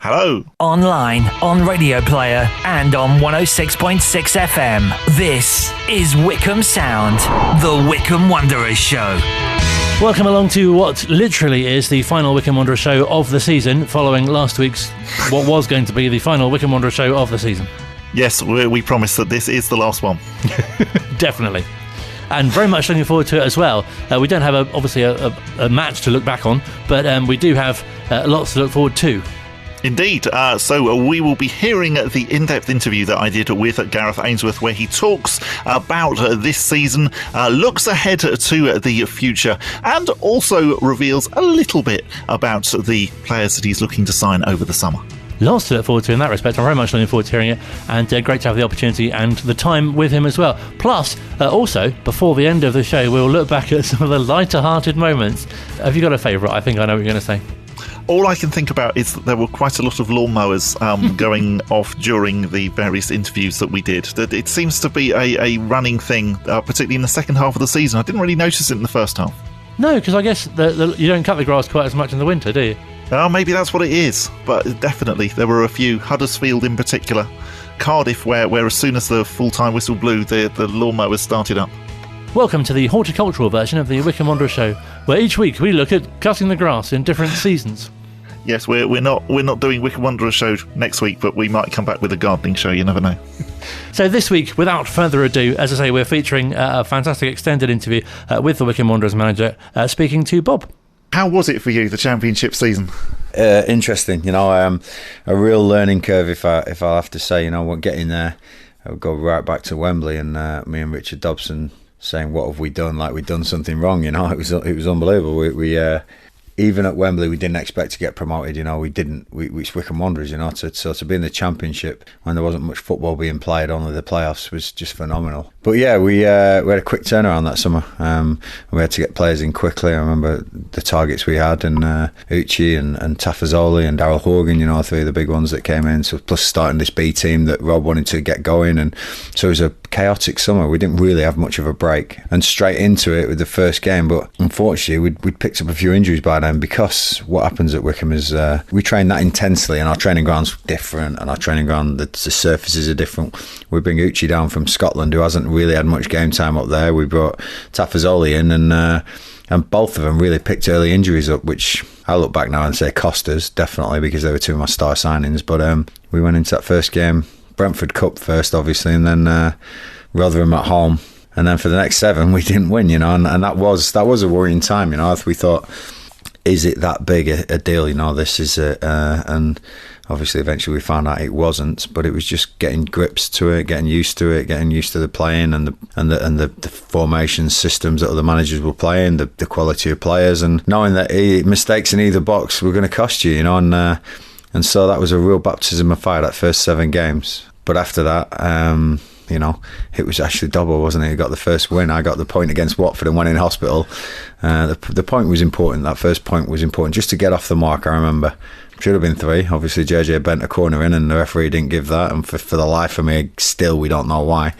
Hello. Online, on Radio Player, and on 106.6 FM. This is Wycombe Sound, the Wycombe Wanderers Show. Welcome along to what literally is the final Wycombe Wanderers Show of the season, following last week's, what was going to be the final Wycombe Wanderers Show of the season. Yes, we promise that this is the last one. Definitely. And very much looking forward to it as well. We don't have, obviously, a match to look back on, but we do have lots to look forward to. Indeed. So we will be hearing the in-depth interview that I did with Gareth Ainsworth, where he talks about this season, looks ahead to the future, and also reveals a little bit about the players that he's looking to sign over the summer. Lots to look forward to in that respect. I'm very much looking forward to hearing it, and great to have the opportunity and the time with him as well. Plus, also, before the end of the show, we'll look back at some of the lighter-hearted moments. Have you got a favourite? I think I know what you're going to say. All I can think about is that there were quite a lot of lawnmowers going off during the various interviews that we did. That it seems to be a running thing, particularly in the second half of the season. I didn't really notice it in the first half. No, because I guess you don't cut the grass quite as much in the winter, do you? Maybe that's what it is. But definitely, there were a few, Huddersfield in particular, Cardiff, where as soon as the full-time whistle blew, the lawnmowers started up. Welcome to the horticultural version of the Wycombe Wanderers Show, where each week we look at cutting the grass in different seasons. Yes, we're not doing Wycombe Wanderers Show next week, but we might come back with a gardening show. You never know. So this week, without further ado, as I say, we're featuring a fantastic extended interview with the Wycombe Wanderers manager, speaking to Bob. How was it for you, the Championship season? Interesting, a real learning curve. If I have to say, getting there, I would go right back to Wembley, and me and Richard Dobson saying, "What have we done? Like we've done something wrong." It was unbelievable. We even at Wembley, we didn't expect to get promoted. It's Wycombe Wanderers. To be in the Championship when there wasn't much football being played, only the playoffs, was just phenomenal. But yeah, we had a quick turnaround that summer. We had to get players in quickly. I remember the targets we had, and Uchi and Tafazoli and Daryl Horgan. Three of the big ones that came in. So plus starting this B team that Rob wanted to get going, and so it was a chaotic summer. We didn't really have much of a break, and straight into it with the first game. But unfortunately, we'd picked up a few injuries by then, because what happens at Wycombe is we train that intensely, and our training ground's different, and our training ground, the surfaces are different. We bring Uchi down from Scotland, who hasn't really had much game time up there. We brought Tafazoli in, and both of them really picked early injuries up, which I look back now and say cost us, definitely, because they were two of my star signings. But we went into that first game, Brentford Cup first, obviously, and then Rotherham at home. And then for the next 7, we didn't win, and that was a worrying time. We thought, is it that big a deal? This is and obviously eventually we found out it wasn't. But it was just getting grips to it, getting used to it, getting used to the playing and the formation systems that other managers were playing, the quality of players, and knowing that mistakes in either box were going to cost you, and so that was a real baptism of fire, that first 7 games. But after that, it was actually double, wasn't it? He got the first win. I got the point against Watford and went in hospital. The point was important. That first point was important, just to get off the mark. I remember should have been 3. Obviously, JJ bent a corner in, and the referee didn't give that. And for the life of me, still we don't know why.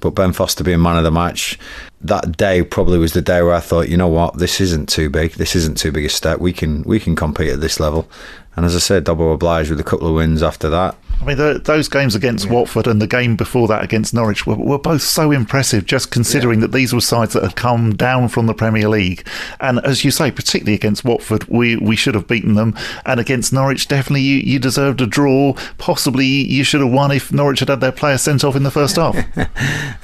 But Ben Foster being man of the match, that day probably was the day where I thought, you know what, this isn't too big. This isn't too big a step. We can compete at this level. And as I said, double obliged with a couple of wins after that. I mean, those games against Watford and the game before that against Norwich were both so impressive, just considering that these were sides that had come down from the Premier League. And as you say, particularly against Watford, we should have beaten them. And against Norwich, definitely you deserved a draw. Possibly you should have won if Norwich had their player sent off in the first half.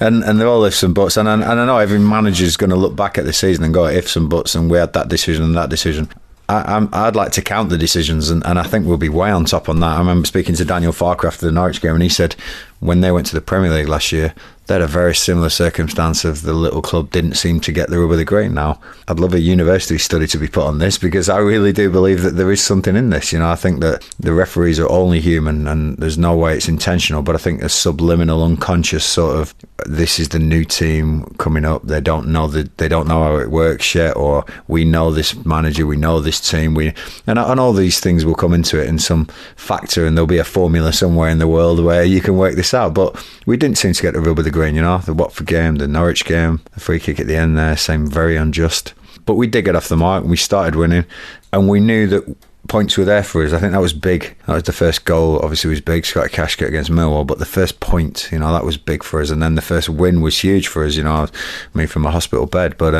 and there are ifs and buts. And I know every manager's going to look back at the season and go ifs and buts, and we had that decision and that decision. I'd like to count the decisions, and I think we'll be way on top on that. I remember speaking to Daniel Farker after the Norwich game, and he said when they went to the Premier League last year, they had a very similar circumstance of the little club didn't seem to get the rub of the green. Now, I'd love a university study to be put on this, because I really do believe that there is something in this. I think that the referees are only human, and there's no way it's intentional, but I think a subliminal, unconscious sort of, this is the new team coming up, they don't know how it works yet, or we know this manager, we know this team, and all these things will come into it in some factor, and there'll be a formula somewhere in the world where you can work this out. But we didn't seem to get the rub of the green. The Watford game, the Norwich game, the free kick at the end there seemed very unjust. But we did get off the mark, and we started winning, and we knew that points were there for us. I think that was big. That was the first goal. Obviously, it was big. Scott Cashgate against Millwall, but the first point, that was big for us. And then the first win was huge for us. From a hospital bed, but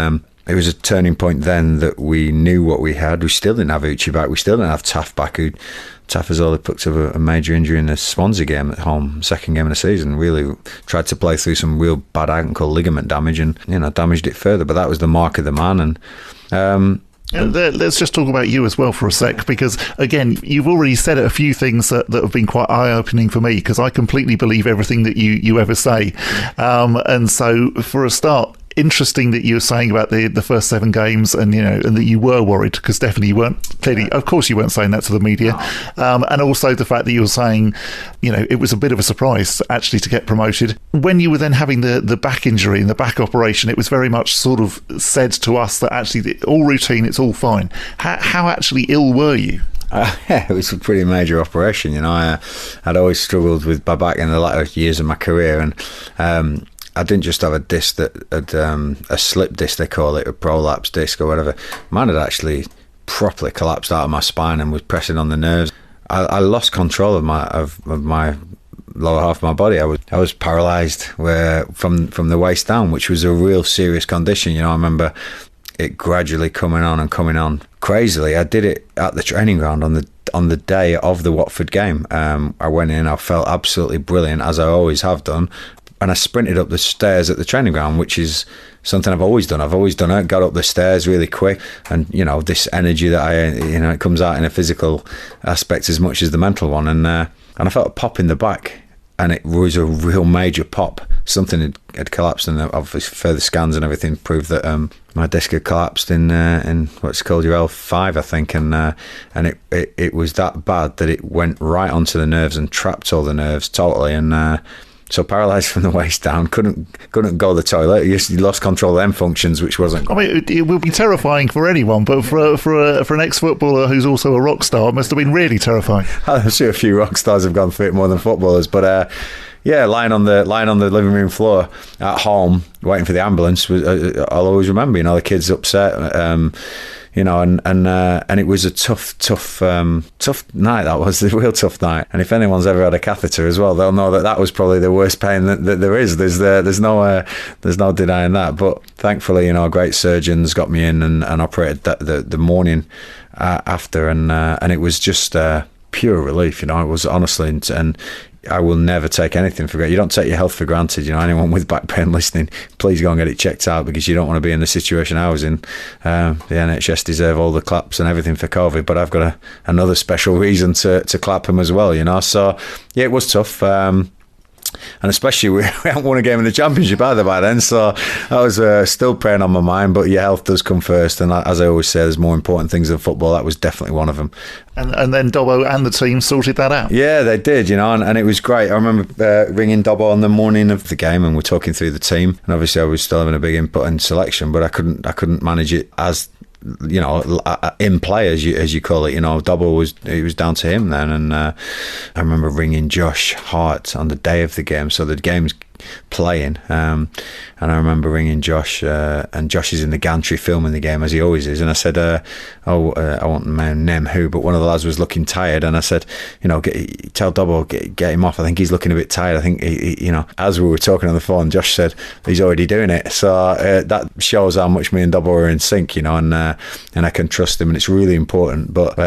it was a turning point then that we knew what we had. We still didn't have Uchi back. We still didn't have Taff back. Taff has only picked up a major injury in the Swansea game at home, second game of the season. Really tried to play through some real bad ankle ligament damage and damaged it further. But that was the mark of the man. And let's just talk about you as well for a sec, because again, you've already said a few things that have been quite eye-opening for me, because I completely believe everything that you ever say. And so for a start, interesting that you were saying about the first 7 games and that you were worried, because definitely you weren't, clearly, of course you weren't saying that to the media. And also the fact that you were saying it was a bit of a surprise actually to get promoted. When you were then having the back injury and the back operation, it was very much sort of said to us that actually all routine, it's all fine. How actually ill were you? Yeah, it was a pretty major operation. I'd always struggled with my back in the latter years of my career, and I didn't just have a disc that had a slip disc, they call it, a prolapse disc or whatever. Mine had actually properly collapsed out of my spine and was pressing on the nerves. I lost control of my lower half of my body. I was paralysed from the waist down, which was a real serious condition. I remember it gradually coming on crazily. I did it at the training ground on the day of the Watford game. I went in, I felt absolutely brilliant, as I always have done. And I sprinted up the stairs at the training ground, which is something I've always done. I've always done it. Got up the stairs really quick, and this energy that it comes out in a physical aspect as much as the mental one. And I felt a pop in the back, and it was a real major pop. Something had collapsed, and obviously further scans and everything proved that my disc had collapsed in what's called your L5, I think, and it was that bad that it went right onto the nerves and trapped all the nerves totally, and. So paralysed from the waist down, couldn't go to the toilet. You lost control of them functions, which wasn't. I mean, it will be terrifying for anyone, but for an ex-footballer who's also a rock star, it must have been really terrifying. I'm sure a few rock stars have gone through it more than footballers, but lying on the living room floor at home, waiting for the ambulance. I'll always remember, the kids upset. And it was a tough night. That was a real tough night. And if anyone's ever had a catheter as well, they'll know that was probably the worst pain that there is. There's no denying that. But thankfully, great surgeons got me in and operated the morning after, and it was just pure relief. It was honestly, and I will never take anything for granted. You don't take your health for granted. Anyone with back pain listening, please go and get it checked out, because you don't want to be in the situation I was in. The NHS deserve all the claps and everything for COVID, but I've got another special reason to clap them as well. So yeah, it was tough. And especially we haven't won a game in the Championship either by then, so that was still preying on my mind. But your health does come first, and as I always say, there's more important things than football. That was definitely one of them. And then Dobbo and the team sorted that out. Yeah, they did, and it was great. I remember ringing Dobbo on the morning of the game, and we're talking through the team. And obviously, I was still having a big input in selection, but I couldn't manage it as in play as you call it. Dobbo was down to him then, and I remember ringing Josh Hart on the day of the game, so the game's playing, and I remember ringing Josh, and Josh is in the gantry filming the game as he always is, and I said I won't name who, but one of the lads was looking tired, and I said, tell Dobbo, get him off, I think he's looking a bit tired. I think he, as we were talking on the phone, Josh said he's already doing it, so that shows how much me and Dobbo are in sync, and I can trust him, and it's really important. But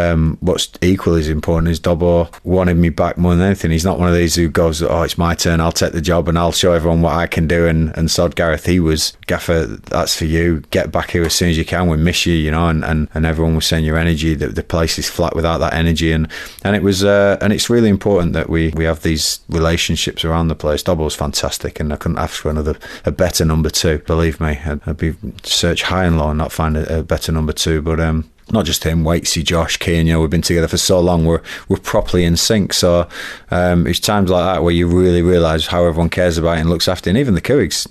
what's equally as important is Dobbo wanted me back more than anything. He's not one of these who goes, it's my turn, I'll take the job and I'll show everyone what I can do, and sod Gareth. He was, Gaffer, that's for you, get back here as soon as you can, we miss you, and everyone was saying your energy, the place is flat without that energy, and it was and it's really important that we have these relationships around the place. Dobbo was fantastic, and I couldn't ask for a better number 2, believe me. I'd be search high and low and not find a better number 2, but not just him, Waitsy, Josh, Keane, we've been together for so long, we're properly in sync. So it's times like that where you really realise how everyone cares about it and looks after it. And even the Cougs,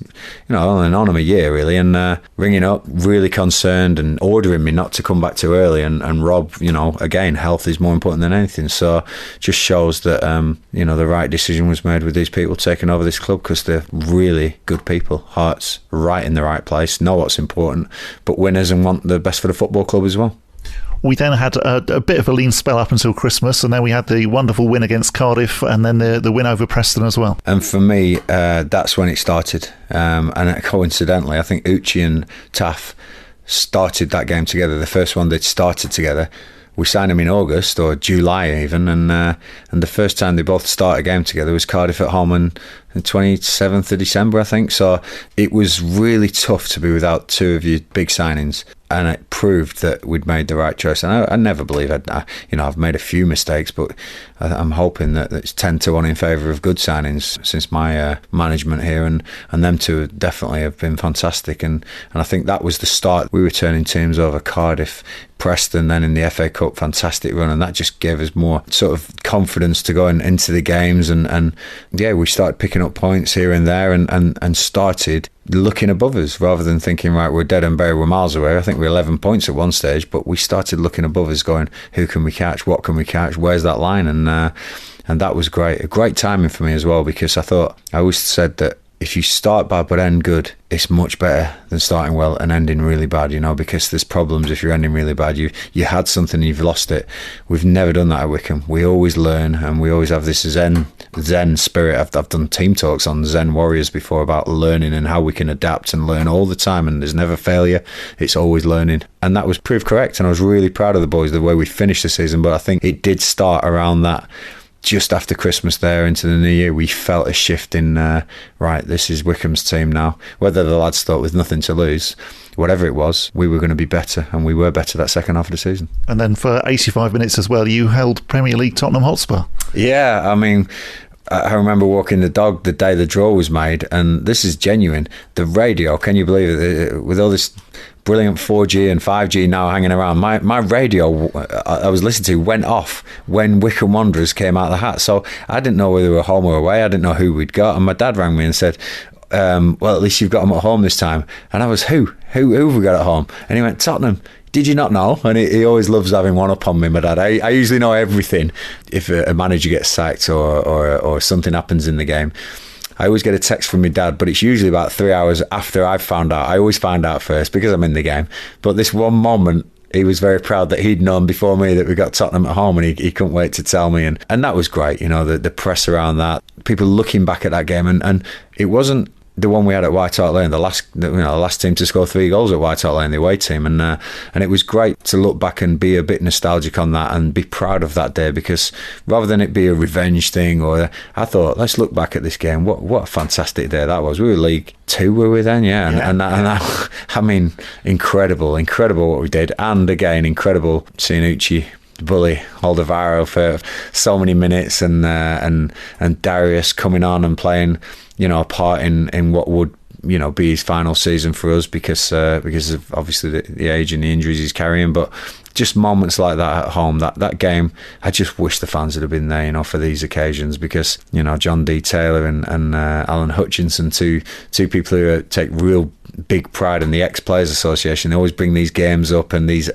only known him a year really, and ringing up, really concerned and ordering me not to come back too early. And Rob, again, health is more important than anything. So just shows that, the right decision was made with these people taking over this club, because they're really good people, hearts right in the right place, know what's important, but winners and want the best for the football club as well. We then had a bit of a lean spell up until Christmas, and then we had the wonderful win against Cardiff, and then the win over Preston as well. And for me, that's when it started. And coincidentally, I think Uchi and Taff started that game together. The first one they'd started together. We signed them in August or July even, and the first time they both started a game together was Cardiff at home on the 27th of December, I think. So it was really tough to be without two of your big signings, and it proved that we'd made the right choice. And I never believe I've made a few mistakes, but I'm hoping that it's 10-1 in favour of good signings since my management here, and them two definitely have been fantastic. And I think that was the start. We were turning teams over: Cardiff, Preston, then in the FA Cup, fantastic run, and that just gave us more sort of confidence to go into the games, and we started picking up points here and there, and started looking above us rather than thinking, right, we're dead and buried, we're miles away. I think we're 11 points at one stage, but we started looking above us, going, who can we catch, what can we catch, where's that line? And that was a great timing for me as well, because I always said that if you start bad but end good, it's much better than starting well and ending really bad, because there's problems if you're ending really bad. You had something and you've lost it. We've never done that at Wycombe. We always learn, and we always have this Zen spirit. I've done team talks on Zen Warriors before about learning and how we can adapt and learn all the time, and there's never failure. It's always learning. And that was proved correct, and I was really proud of the boys, the way we finished the season. But I think it did start around that. Just after Christmas there into the new year, we felt a shift in, right, this is Wycombe's team now. Whether the lads thought with nothing to lose, whatever it was, we were going to be better, and we were better that second half of the season. And then for 85 minutes as well, you held Premier League Tottenham Hotspur. Yeah, I mean, I remember walking the dog the day the draw was made, and this is genuine. The radio, can you believe it? With all this brilliant 4G and 5G now hanging around, my radio I was listening to went off when Wycombe Wanderers came out of the hat. So I didn't know whether we were home or away. I didn't know who we'd got, and my dad rang me and said, well, at least you've got them at home this time. And I was, who have we got at home? And he went, Tottenham. Did you not know? And he always loves having one up on me, my dad. I usually know everything. If a manager gets sacked or something happens in the game, I always get a text from my dad, but it's usually about 3 hours after I've found out. I always find out first because I'm in the game. But this one moment, he was very proud that he'd known before me that we got Tottenham at home, and he couldn't wait to tell me. And that was great, the press around that, people looking back at that game. And it wasn't the one we had at White Hart Lane, the last team to score 3 goals at White Hart Lane, the away team, and it was great to look back and be a bit nostalgic on that and be proud of that day, because rather than it be a revenge thing, I thought, let's look back at this game. What a fantastic day that was. We were League 2, were we then? And that, I mean, incredible what we did, and again, incredible seeing Uchi bully Alderweireld for so many minutes, and Darius coming on and playing a part in what would be his final season for us, because of obviously the age and the injuries he's carrying. But just moments like that at home, that game, I just wish the fans would have been there, for these occasions, because John D. Taylor and Alan Hutchinson, two people who take real big pride in the Ex-Players Association. They always bring these games up and these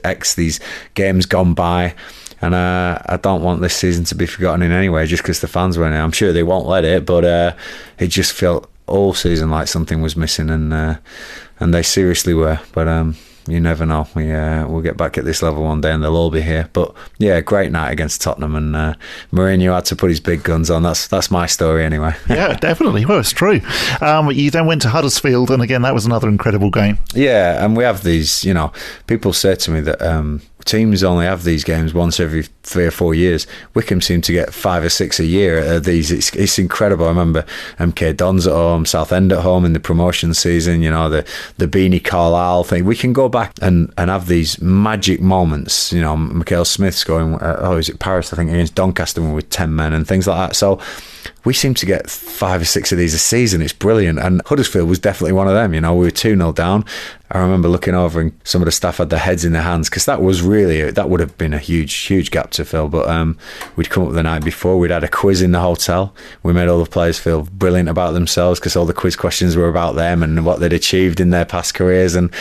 games gone by. And I don't want this season to be forgotten in any way just because the fans were in it. I'm sure they won't let it, but it just felt all season like something was missing, and they seriously were. But you never know. We'll get back at this level one day and they'll all be here. But yeah, great night against Tottenham, and Mourinho had to put his big guns on. That's my story anyway. Yeah, definitely. Well, it's true. You then went to Huddersfield, and again, that was another incredible game. Yeah, and we have these, people say to me that teams only have these games once every 3 or 4 years. Wycombe seem to get 5 or 6 a year at these. It's incredible. I remember MK Dons at home, Southend at home in the promotion season, the Beanie Carlisle thing. We can go back and have these magic moments, Michael Smith scoring, is it Paris, I think, against Doncaster with 10 men and things like that. So we seem to get 5 or 6 of these a season. It's brilliant. And Huddersfield was definitely one of them. We were 2-0 down. I remember looking over and some of the staff had their heads in their hands, because that would have been a huge gap to fill. But we'd come up the night before. We'd had a quiz in the hotel. We made all the players feel brilliant about themselves, because all the quiz questions were about them and what they'd achieved in their past careers. And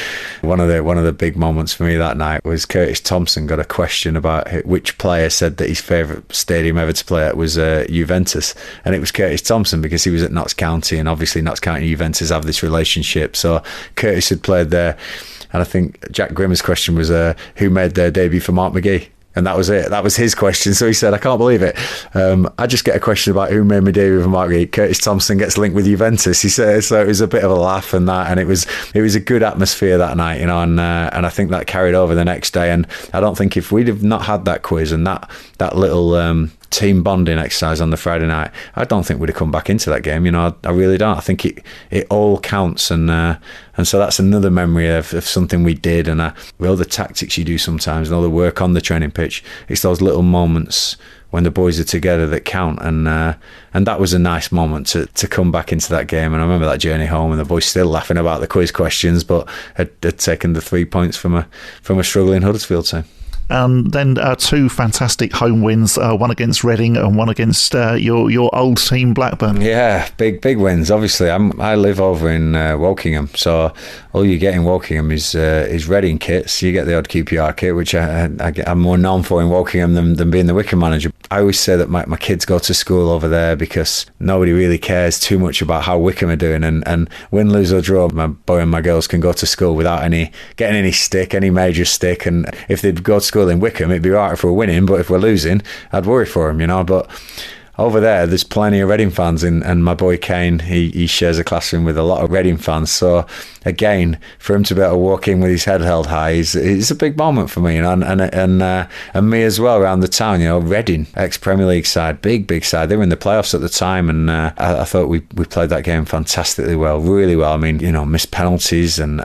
one of the big moments for me that night was Curtis Thompson got a question about which player said that his favourite stadium ever to play at was Juventus, and it was Curtis Thompson, because he was at Notts County, and obviously Notts County and Juventus have this relationship. So Curtis had played there And I think Jack Grimmer's question was, who made their debut for Mark McGee? And that was it. That was his question. So he said, I can't believe it. I just get a question about who made me debut for Mark McGee. Curtis Thompson gets linked with Juventus. He said, so it was a bit of a laugh and that, and it was a good atmosphere that night, you know, and I think that carried over the next day. And I don't think if we'd have not had that quiz and that little team bonding exercise on the Friday night, I don't think we'd have come back into that game. You know, I really don't. I think it all counts, and so that's another memory of something we did, and with all the tactics you do sometimes and all the work on the training pitch, it's those little moments when the boys are together that count, and that was a nice moment to come back into that game. And I remember that journey home, and the boys still laughing about the quiz questions, but had taken the 3 points from a struggling Huddersfield team. And then 2 fantastic home wins, one against Reading and one against your old team, Blackburn. Yeah, big wins. Obviously, I live over in Wokingham, so all you get in Wokingham is Reading kits. You get the odd QPR kit, which I'm more known for in Wokingham than being the Wycombe manager. I always say that my kids go to school over there because nobody really cares too much about how Wycombe are doing, and win, lose or draw, my boy and my girls can go to school without getting any major stick. And if they'd go to school in Wycombe, it'd be right if we're winning, but if we're losing, I'd worry for them, you know. But over there's plenty of Reading fans, and my boy Kane, he shares a classroom with a lot of Reading fans. So again, for him to be able to walk in with his head held high is a big moment for me, you know, and me as well around the town. You know, Reading, ex-Premier League side, big side. They were in the playoffs at the time, and I thought we played that game fantastically well, really well. I mean, you know, missed penalties and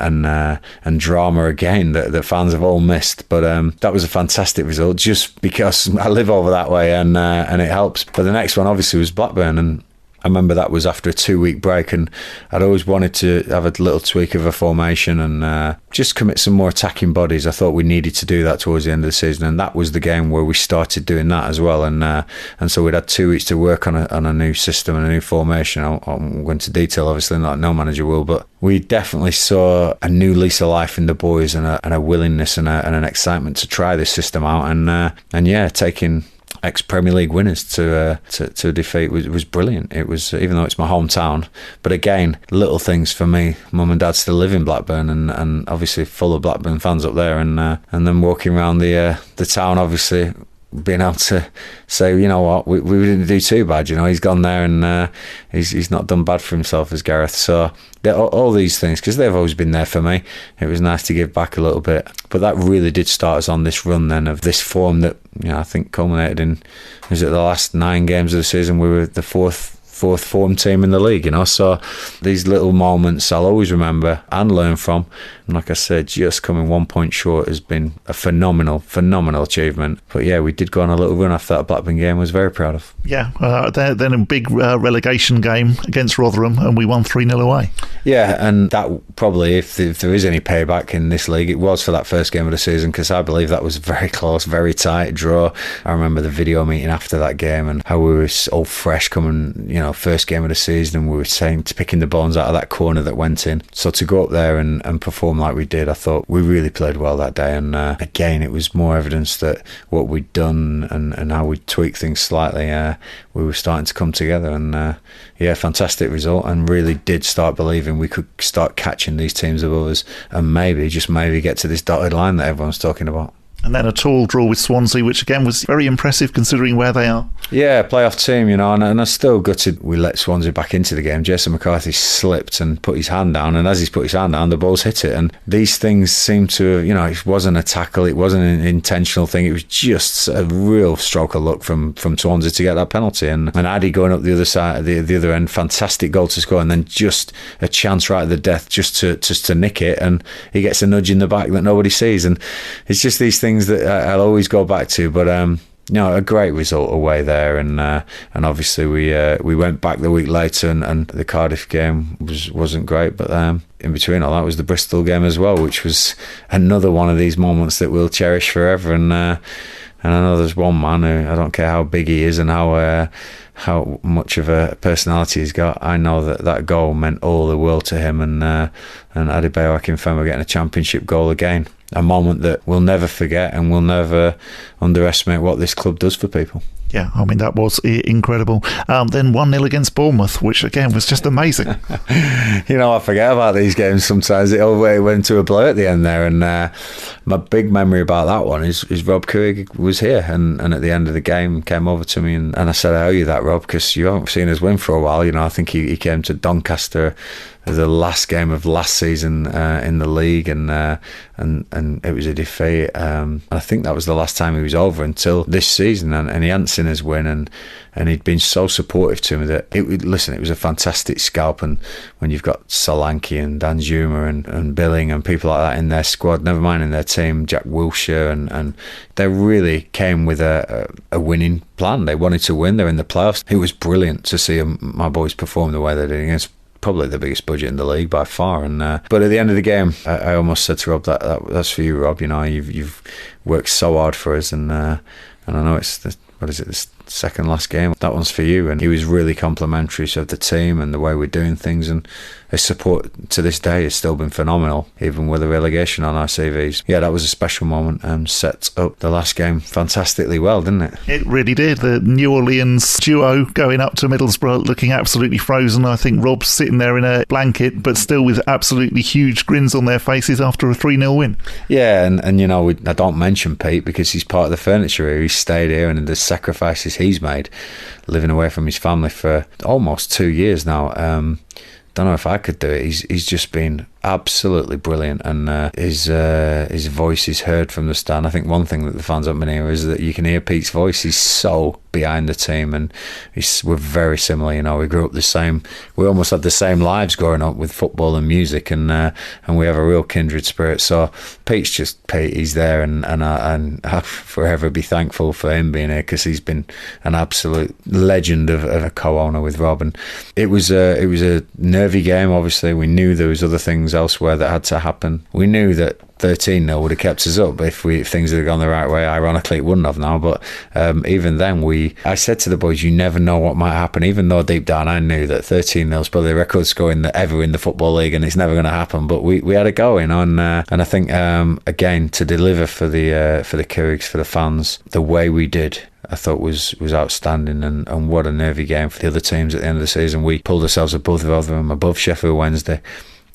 drama again that fans have all missed, but that was a fantastic result just because I live over that way, and it helps. But the next one obviously was Blackburn, and I remember that was after a 2-week break, and I'd always wanted to have a little tweak of a formation and just commit some more attacking bodies. I thought we needed to do that towards the end of the season, and that was the game where we started doing that as well. And so we'd had 2 weeks to work on a new system and a new formation. I won't go into detail, obviously, like no manager will, but we definitely saw a new lease of life in the boys, and a willingness and an excitement to try this system out. And yeah, taking ex-Premier League winners to defeat was brilliant. It was, even though it's my hometown, but again, little things for me. Mum and Dad still live in Blackburn, and obviously full of Blackburn fans up there, and then walking around the town, obviously being able to say, you know what, we didn't do too bad. You know, he's gone there and he's not done bad for himself as Gareth. So all these things, because they've always been there for me, it was nice to give back a little bit. But that really did start us on this run then of this form that, you know, I think culminated in, was it the last 9 games of the season we were the fourth form team in the league, you know. So these little moments I'll always remember and learn from. And like I said, just coming 1 point short has been a phenomenal achievement. But yeah, we did go on a little run after that Blackburn game. I was very proud of. Yeah, then a big relegation game against Rotherham, and we won 3-0 away. Yeah, and that probably, if there is any payback in this league, it was for that first game of the season, because I believe that was very close, very tight draw. I remember the video meeting after that game and how we were all fresh coming, you know, first game of the season, and we were saying to picking the bones out of that corner that went in. So to go up there and perform like we did, I thought we really played well that day. And again, it was more evidence that what we'd done and how we'd tweaked things slightly, we were starting to come together. And yeah, fantastic result, and really did start believing we could start catching these teams above us and maybe, just maybe, get to this dotted line that everyone's talking about. And then a tall draw with Swansea, which again was very impressive considering where they are. Yeah, playoff team, you know, and I'm still gutted we let Swansea back into the game. Jason McCarthy slipped and put his hand down, and as he's put his hand down, the ball's hit it. And these things seem to, you know, it wasn't a tackle, it wasn't an intentional thing, it was just a real stroke of luck from Swansea to get that penalty. And Addy going up the other side, the other end, fantastic goal to score, and then just a chance right at the death just to nick it, and he gets a nudge in the back that nobody sees. And it's just these things that I'll always go back to. But you know, a great result away there, and obviously we went back the week later, and the Cardiff game wasn't great, but in between all that was the Bristol game as well, which was another one of these moments that we'll cherish forever. And I know there's one man who, I don't care how big he is and how much of a personality he's got, I know that goal meant all the world to him, and Adebayo Akinfenwa getting a championship goal again. A moment that we'll never forget, and we'll never underestimate what this club does for people. Yeah, I mean, that was incredible. Then 1-0 against Bournemouth, which again was just amazing. I forget about these games sometimes. It all went to a blow at the end there. And my big memory about that one is Rob Couhig was here and at the end of the game came over to me and I said, I owe you that, Rob, because you haven't seen us win for a while. I think he came to Doncaster the last game of last season in the league, and it was a defeat. I think that was the last time he was over until this season, and he hadn't seen us win, and he'd been so supportive to me that it was a fantastic scalp. And when you've got Solanke and Dan Zuma and Billing and people like that in their squad, never mind in their team, Jack Wilshere, and they really came with a winning plan. They wanted to win. They're in the playoffs. It was brilliant to see my boys perform the way they did against probably the biggest budget in the league by far. And but at the end of the game, I almost said to Rob, that's for you, Rob. You've worked so hard for us, and I know it's the second last game. That one's for you. And he was really complimentary of the team and the way we're doing things, and his support to this day has still been phenomenal, even with the relegation on our CVs. Yeah, that was a special moment and set up the last game fantastically well, didn't it? It really did. The New Orleans duo going up to Middlesbrough looking absolutely frozen. I think Rob's sitting there in a blanket, but still with absolutely huge grins on their faces after a 3-0 win. Yeah, and I don't mention Pete because he's part of the furniture here. He's stayed here, and the sacrifices he's made, living away from his family for almost 2 years now. Don't know if I could do it. He's just been absolutely brilliant, and his voice is heard from the stand. I think one thing that the fans haven't been here is that you can hear Pete's voice. He's so behind the team, and we're very similar. We grew up the same. We almost had the same lives growing up with football and music, and we have a real kindred spirit. So Pete's just Pete. He's there, and I'll forever be thankful for him being here, because he's been an absolute legend of a co-owner with Rob. And it was a nervy game. Obviously, we knew there was other things elsewhere that had to happen. We knew that 13-0 would have kept us up if things had gone the right way. Ironically, it wouldn't have now, but even then I said to the boys, you never know what might happen, even though deep down I knew that 13-0 is probably the record scoring that ever in the Football League, and it's never going to happen. But we had a go in on, and I think again, to deliver for the Couhigs, for the fans, the way we did, I thought was outstanding, and what a nervy game for the other teams at the end of the season. We pulled ourselves above them, above Sheffield Wednesday,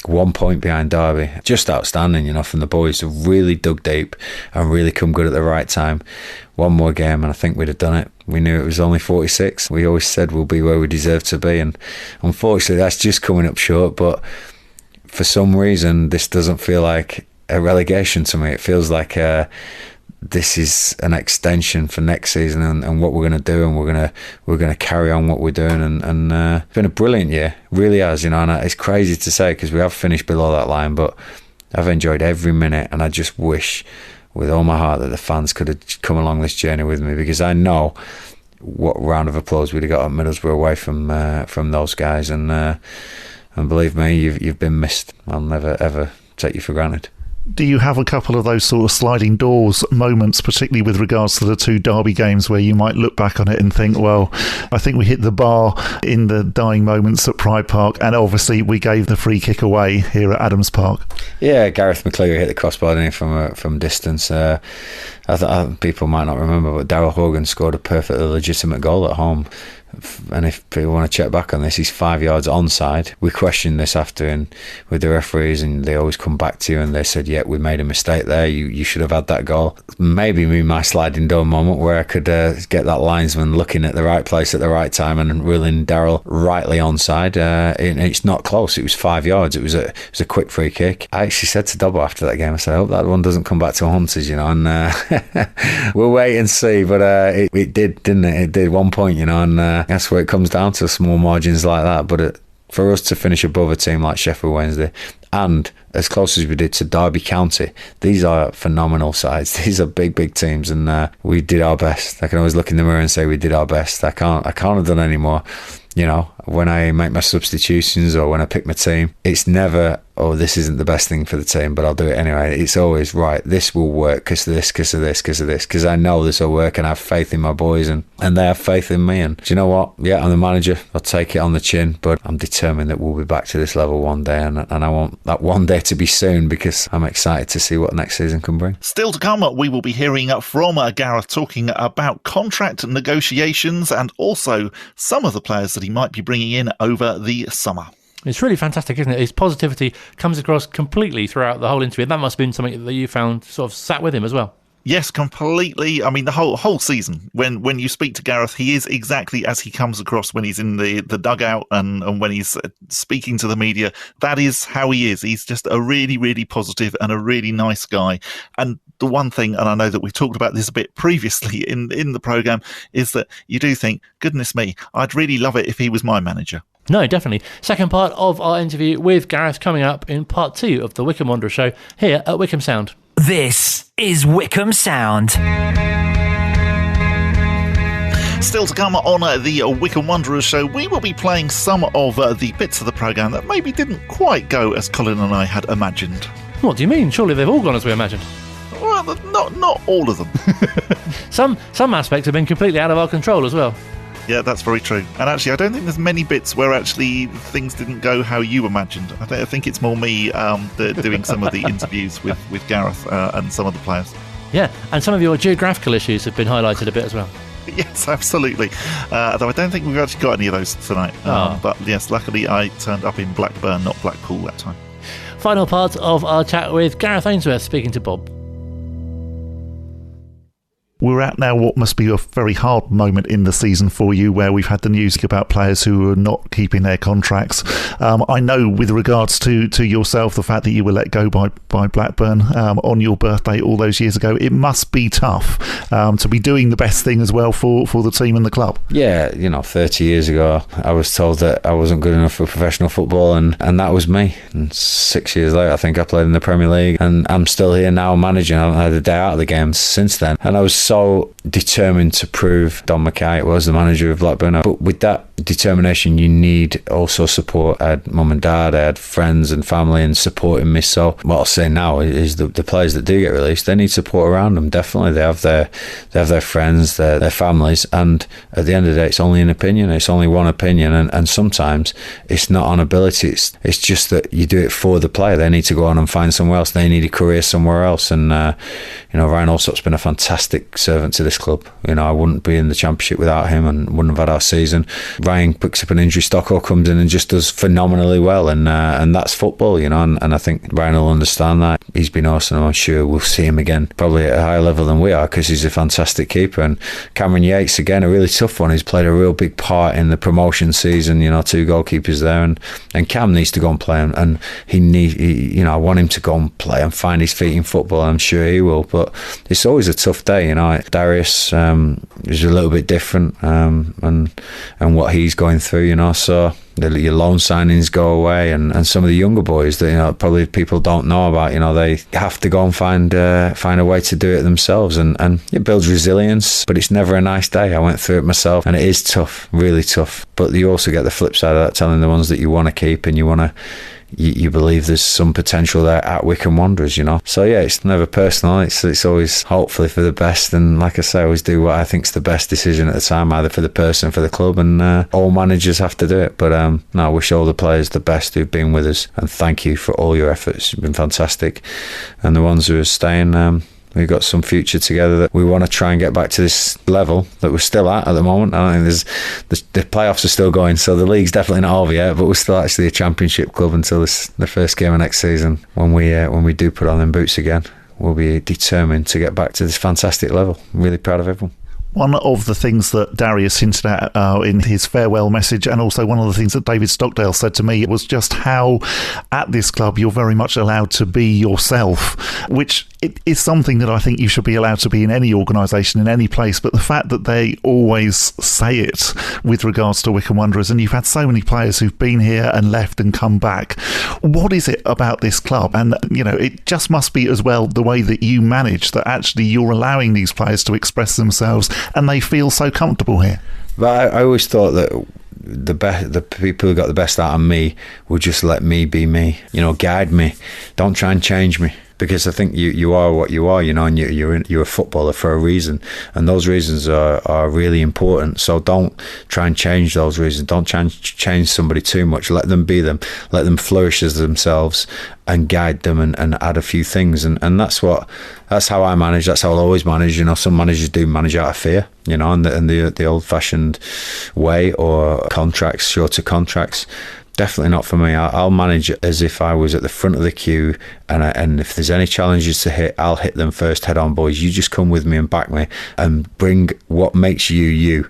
1 point behind Derby. Just outstanding, from the boys to really dug deep and really come good at the right time. One more game and I think we'd have done it. We knew it was only 46. We always said we'll be where we deserve to be, and unfortunately that's just coming up short. But for some reason this doesn't feel like a relegation to me. It feels like this is an extension for next season and what we're going to do, and we're going to carry on what we're doing, and it's been a brilliant year, really has, and it's crazy to say because we have finished below that line, but I've enjoyed every minute, and I just wish with all my heart that the fans could have come along this journey with me, because I know what round of applause we'd have got at Middlesbrough away from those guys, and believe me, you've been missed. I'll never ever take you for granted. Do you have a couple of those sort of sliding doors moments, particularly with regards to the two Derby games, where you might look back on it and think, well, I think we hit the bar in the dying moments at Pride Park, and obviously we gave the free kick away here at Adams Park? Yeah, Gareth McCleary hit the crossbar, didn't he, from distance. People might not remember, but Darryl Hogan scored a perfectly legitimate goal at home. And if people want to check back on this, he's 5 yards onside. We questioned this after and with the referees, and they always come back to you and they said, yeah, we made a mistake there, you should have had that goal. Maybe my sliding door moment where I could get that linesman looking at the right place at the right time and ruling Darryl rightly onside. It's not close, it was 5 yards. It was a quick free kick. I actually said to Dobbo after that game, I said, I hope that one doesn't come back to hunters, and we'll wait and see. But it did, didn't it? It did 1 point, and that's where it comes down to, small margins like that. But for us to finish above a team like Sheffield Wednesday, and as close as we did to Derby County, these are phenomenal sides. These are big teams, and we did our best. I can always look in the mirror and say we did our best. I can't have done any more. when I make my substitutions or when I pick my team, it's never, oh, this isn't the best thing for the team, but I'll do it anyway. It's always, right, this will work because of this, because of this, because of this, because I know this will work and I have faith in my boys and they have faith in me. And do you know what? Yeah, I'm the manager. I'll take it on the chin, but I'm determined that we'll be back to this level one day, and I want that one day to be soon because I'm excited to see what next season can bring. Still to come, we will be hearing from Gareth talking about contract negotiations and also some of the players that he might be bringing in over the summer. It's really fantastic, isn't it? His positivity comes across completely throughout the whole interview. That must have been something that you found sort of sat with him as well. Yes, completely. I mean, the whole season, when you speak to Gareth, he is exactly as he comes across when he's in the dugout and when he's speaking to the media. That is how he is. He's just a really, really positive and a really nice guy. And the one thing, and I know that we've talked about this a bit previously in the programme, is that you do think, goodness me, I'd really love it if he was my manager. No, definitely. Second part of our interview with Gareth coming up in part 2 of the Wycombe Wanderers Show here at Wycombe Sound. This is Wycombe Sound. Still to come on the Wycombe Wanderers Show, we will be playing some of the bits of the programme that maybe didn't quite go as Colin and I had imagined. What do you mean? Surely they've all gone as we imagined. Well, not all of them. Some aspects have been completely out of our control as well. Yeah, that's very true. And actually, I don't think there's many bits where actually things didn't go how you imagined. I think it's more me doing some of the interviews with Gareth and some of the players. Yeah, and some of your geographical issues have been highlighted a bit as well. Yes, absolutely. Though I don't think we've actually got any of those tonight. But yes, luckily I turned up in Blackburn, not Blackpool that time. Final part of our chat with Gareth Ainsworth speaking to Bob. We're at now what must be a very hard moment in the season for you, where we've had the news about players who are not keeping their contracts. I know with regards to yourself, the fact that you were let go by Blackburn on your birthday all those years ago, it must be tough to be doing the best thing as well for the team and the club. Yeah, 30 years ago, I was told that I wasn't good enough for professional football, and that was me. And 6 years later, I think I played in the Premier League, and I'm still here now managing. I haven't had a day out of the game since then. And I was so determined to prove Don Mackay was the manager of Blackburn. But with that determination, you need also support. I had mum and dad, I had friends and family and supporting me. So what I'll say now is the players that do get released, they need support around them. Definitely, they have their friends, their families, and at the end of the day, it's only an opinion. It's only one opinion, and sometimes it's not on ability. It's just that you do it for the player. They need to go on and find somewhere else. They need a career somewhere else. And Ryan Allsop's been a fantastic servant to this club. I wouldn't be in the Championship without him, and wouldn't have had our season. Ryan picks up an injury, Stockwell comes in and just does phenomenally well, and that's football, and I think Ryan will understand that. He's been awesome. I'm sure we'll see him again, probably at a higher level than we are, because he's a fantastic keeper. And Cameron Yates, again, a really tough one. He's played a real big part in the promotion season. 2 goalkeepers there, and Cam needs to go and play, and I want him to go and play and find his feet in football. I'm sure he will, but it's always a tough day. Darius is a little bit different, and what he's going through, so your loan signings go away, and some of the younger boys that probably people don't know about, they have to go and find a way to do it themselves, and it builds resilience. But it's never a nice day. I went through it myself, and it is tough, really tough. But you also get the flip side of that, telling the ones that you want to keep and you believe there's some potential there at Wycombe Wanderers, So yeah, it's never personal. It's always hopefully for the best, and like I say, I always do what I think's the best decision at the time, either for the person, for the club, and all managers have to do it. But I wish all the players the best who've been with us, and thank you for all your efforts. You've been fantastic, and the ones who are staying. We've got some future together that we want to try and get back to this level that we're still at the moment. I think the playoffs are still going, so the league's definitely not over yet, but we're still actually a Championship club until the first game of next season. When we do put on them boots again, we'll be determined to get back to this fantastic level. I'm really proud of everyone. One of the things that Darius hinted at in his farewell message, and also one of the things that David Stockdale said to me, was just how at this club you're very much allowed to be yourself, which it is something that I think you should be allowed to be in any organisation, in any place. But the fact that they always say it with regards to Wycombe Wanderers, and you've had so many players who've been here and left and come back, what is it about this club? And it just must be as well the way that you manage, that actually you're allowing these players to express themselves and they feel so comfortable here. But I always thought that the people who got the best out of me will just let me be me, guide me. Don't try and change me, because I think you are what you are, and you're a footballer for a reason, and those reasons are really important. So don't try and change those reasons. Don't try and change somebody too much. Let them be them. Let them flourish as themselves, and guide them and add a few things. And that's how I manage. That's how I'll always manage. Some managers do manage out of fear, and the old-fashioned way, or shorter contracts. Definitely not for me. I'll manage it as if I was at the front of the queue, and if there's any challenges to hit, I'll hit them first head on, boys. You just come with me and back me and bring what makes you you.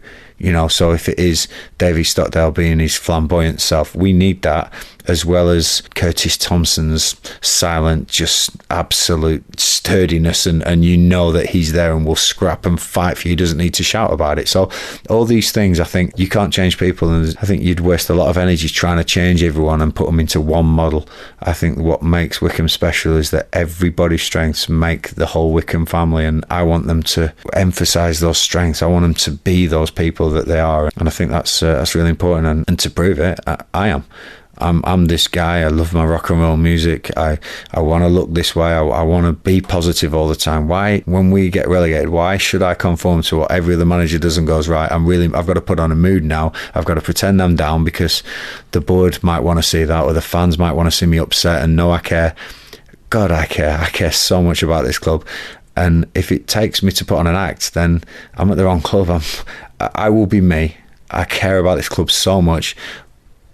So if it is Davy Stockdale being his flamboyant self, we need that, as well as Curtis Thompson's silent, just absolute sturdiness, and that he's there and will scrap and fight for you. He doesn't need to shout about it. So all these things, I think you can't change people, and I think you'd waste a lot of energy trying to change everyone and put them into one model. I think what makes Wycombe special is that everybody's strengths make the whole Wycombe family, and I want them to emphasise those strengths. I want them to be those people that they are, and I think that's really important. And to prove it, I am. I'm this guy. I love my rock and roll music. I want to look this way. I want to be positive all the time. Why, when we get relegated, why should I conform to what every other manager does and goes, right, I've got to put on a mood now. I've got to pretend I'm down because the board might want to see that, or the fans might want to see me upset. And no, I care. God, I care. I care so much about this club. And if it takes me to put on an act, then I'm at the wrong club. I will be me. I care about this club so much,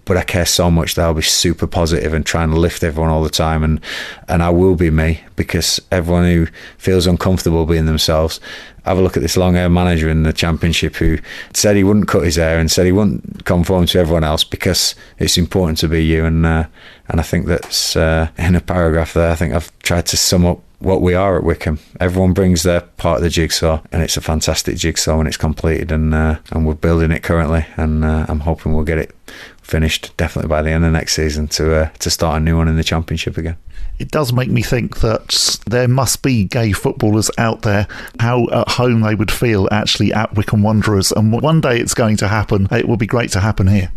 but I care so much that I'll be super positive and trying to lift everyone all the time, and I will be me, because everyone who feels uncomfortable being themselves. Have a look at this long-hair manager in the Championship who said he wouldn't cut his hair and said he wouldn't conform to everyone else because it's important to be you. And I think that's in a paragraph there. I think I've tried to sum up what we are at Wycombe. Everyone brings their part of the jigsaw, and it's a fantastic jigsaw when it's completed, and we're building it currently, and I'm hoping we'll get it finished definitely by the end of next season to start a new one in the Championship again. It does make me think that there must be gay footballers out there, how at home they would feel actually at Wycombe Wanderers, and one day it's going to happen. It will be great to happen here.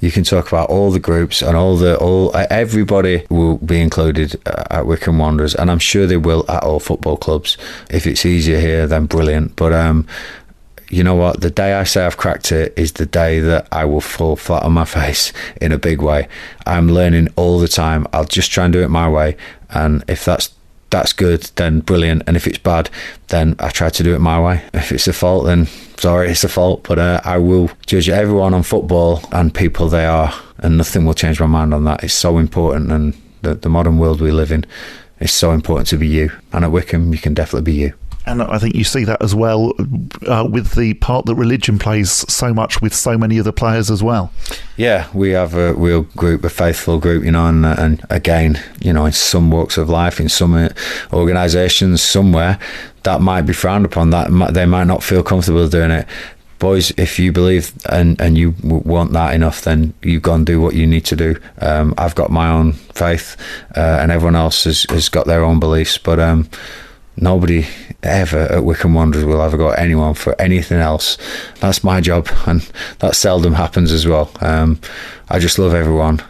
You can talk about all the groups and everybody will be included at Wycombe Wanderers, and I'm sure they will at all football clubs. If it's easier here, then brilliant. But you know what? The day I say I've cracked it is the day that I will fall flat on my face in a big way. I'm learning all the time. I'll just try and do it my way, and if that's good, then brilliant. And if it's bad, then I try to do it my way. If it's a fault, then sorry, it's a fault. But I will judge everyone on football and people they are, and nothing will change my mind on that. It's so important, and the modern world we live in, it's so important to be you. And at Wycombe, you can definitely be you. And I think you see that as well with the part that religion plays so much with so many of the players as well. Yeah, we have a real group, a faithful group, and again, in some walks of life, in some organisations, somewhere, that might be frowned upon, that they might not feel comfortable doing it. Boys, if you believe and you want that enough, then you go and do what you need to do. I've got my own faith, and everyone else has got their own beliefs, but nobody ever at Wycombe Wanderers will ever go at anyone for anything else. That's my job, and that seldom happens as well. I just love everyone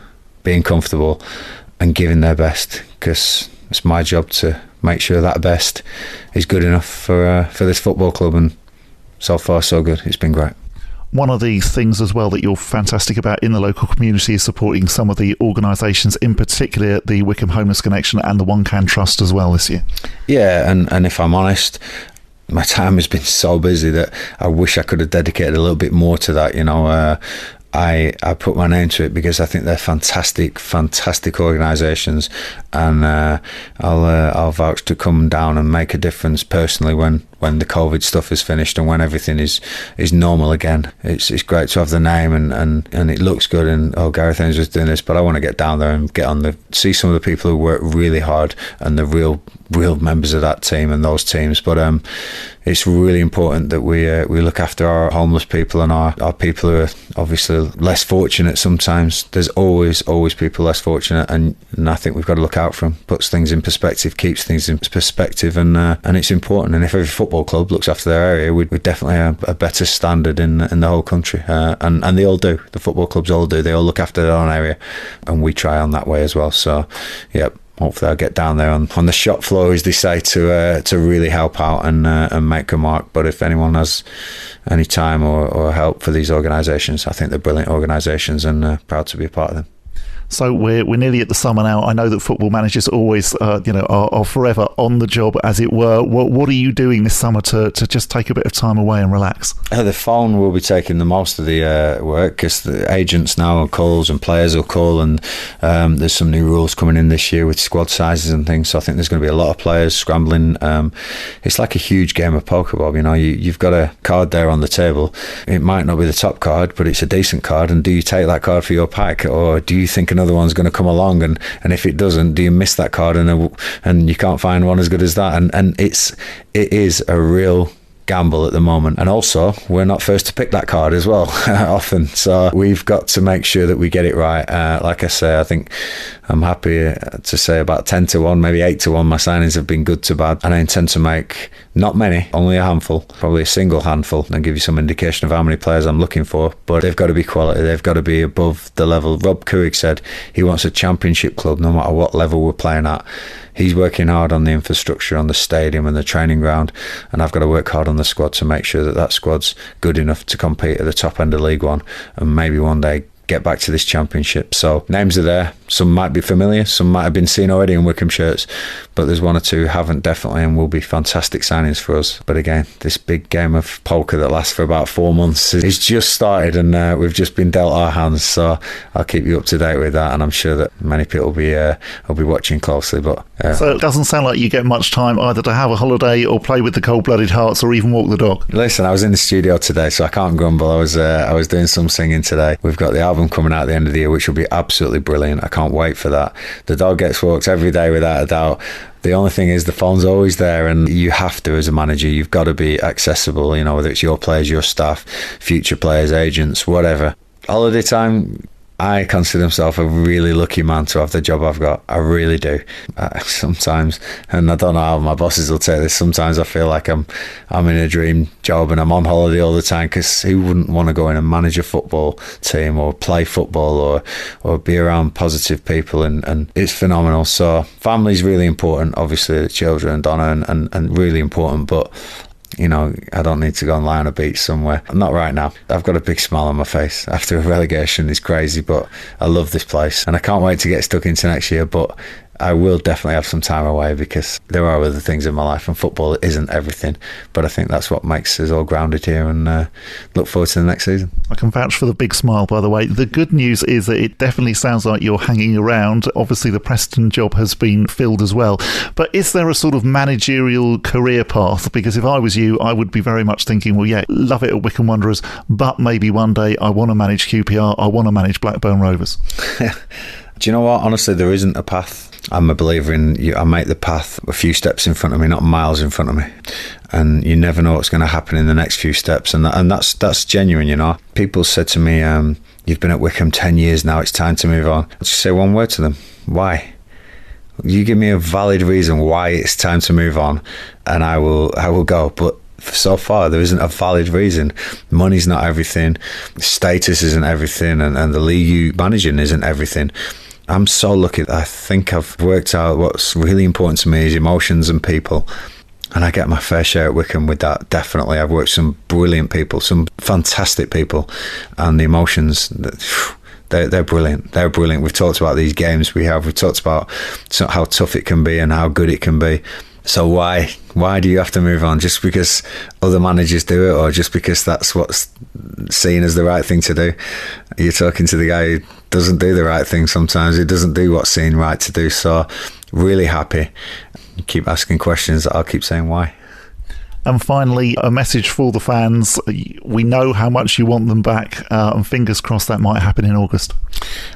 being comfortable and giving their best, because it's my job to make sure that best is good enough for this football club, and so far so good. It's been great. One of the things as well that you're fantastic about in the local community is supporting some of the organisations, in particular the Wycombe Homeless Connection and the One Can Trust as well this year. Yeah, and if I'm honest, my time has been so busy that I wish I could have dedicated a little bit more to that. I put my name to it because I think they're fantastic organisations, and I'll vouch to come down and make a difference personally when the COVID stuff is finished and when everything is normal again. It's great to have the name and it looks good, and Gareth Ainsworth doing this, but I want to get down there and see some of the people who work really hard and the real members of that team and those teams. But it's really important that we look after our homeless people and our people who are obviously less fortunate sometimes. There's always people less fortunate, and I think we've got to look out for them, puts things in perspective, keeps things in perspective, and it's important. And if every football club looks after their area, we'd definitely have a better standard in the whole country. And they all do. The football clubs all do. They all look after their own area, and we try on that way as well. So, yeah. Hopefully I'll get down there on the shop floor, as they say, to really help out and make a mark. But if anyone has any time or help for these organisations, I think they're brilliant organisations, and proud to be a part of them. So we're nearly at the summer now. I know that football managers always, are forever on the job, as it were. What are you doing this summer to just take a bit of time away and relax? The phone will be taking the most of the work, because the agents now will calls and players will call, and there's some new rules coming in this year with squad sizes and things. So I think there's going to be a lot of players scrambling. It's like a huge game of poker, Bob. You've got a card there on the table. It might not be the top card, but it's a decent card. And do you take that card for your pack, or do you think another one's going to come along, and if it doesn't, do you miss that card and you can't find one as good as that? And it is a real gamble at the moment. And also, we're not first to pick that card as well often, so we've got to make sure that we get it right. Like I say, I think I'm happy to say about 10 to 1, maybe 8 to 1 my signings have been good to bad, and I intend to make not many, only a handful, probably a single handful, and give you some indication of how many players I'm looking for. But they've got to be quality, they've got to be above the level. Rob Couig said he wants a championship club no matter what level we're playing at. He's working hard on the infrastructure, on the stadium and the training ground, and I've got to work hard on the squad to make sure that squad's good enough to compete at the top end of League One, and maybe one day get back to this championship. So names are there. Some might be familiar, some might have been seen already in Wycombe shirts, but there's one or two haven't, definitely, and will be fantastic signings for us. But again, this big game of poker that lasts for about 4 months is just started, and we've just been dealt our hands. So I'll keep you up to date with that, and I'm sure that many people will be watching closely. But so it doesn't sound like you get much time either to have a holiday or play with the cold-blooded hearts or even walk the dog. Listen, I was in the studio today, so I can't grumble. I was doing some singing today. We've got the album coming out at the end of the year, which will be absolutely brilliant. I can't wait for that. The dog gets walked every day without a doubt. The only thing is the phone's always there, and you have to, as a manager, you've got to be accessible, whether it's your players, your staff, future players, agents, whatever. Holiday time, I consider myself a really lucky man to have the job I've got. I really do. Sometimes, and I don't know how my bosses will take this, sometimes I feel like I'm in a dream job and I'm on holiday all the time, because who wouldn't want to go in and manage a football team or play football or be around positive people, and it's phenomenal. So family's really important, obviously, the children, Donna, and really important, but I don't need to go and lie on a beach somewhere. Not right now. I've got a big smile on my face after a relegation. It's crazy, but I love this place, and I can't wait to get stuck into next year. But I will definitely have some time away, because there are other things in my life, and football isn't everything. But I think that's what makes us all grounded here, and look forward to the next season. I can vouch for the big smile, by the way. The good news is that it definitely sounds like you're hanging around. Obviously, the Preston job has been filled as well. But is there a sort of managerial career path? Because if I was you, I would be very much thinking, well, yeah, love it at Wycombe Wanderers, but maybe one day I want to manage QPR, I want to manage Blackburn Rovers. Do you know what? Honestly, there isn't a path. I'm a believer in I make the path a few steps in front of me, not miles in front of me. And you never know what's going to happen in the next few steps. And that's genuine, People said to me, you've been at Wycombe 10 years now, it's time to move on. I'll just say one word to them. Why? You give me a valid reason why it's time to move on, and I will go. But so far, there isn't a valid reason. Money's not everything. Status isn't everything. And the league you managing isn't everything. I'm so lucky that I think I've worked out what's really important to me is emotions and people. And I get my fair share at Wycombe with that, definitely. I've worked with some brilliant people, some fantastic people. And the emotions, they're brilliant. They're brilliant. We've talked about these games we've talked about how tough it can be and how good it can be. So why do you have to move on? Just because other managers do it, or just because that's what's seen as the right thing to do? You're talking to the guy who doesn't do the right thing sometimes. He doesn't do what's seen right to do. So really happy. Keep asking questions. I'll keep saying why. And finally, a message for the fans. We know how much you want them back, and fingers crossed that might happen in August.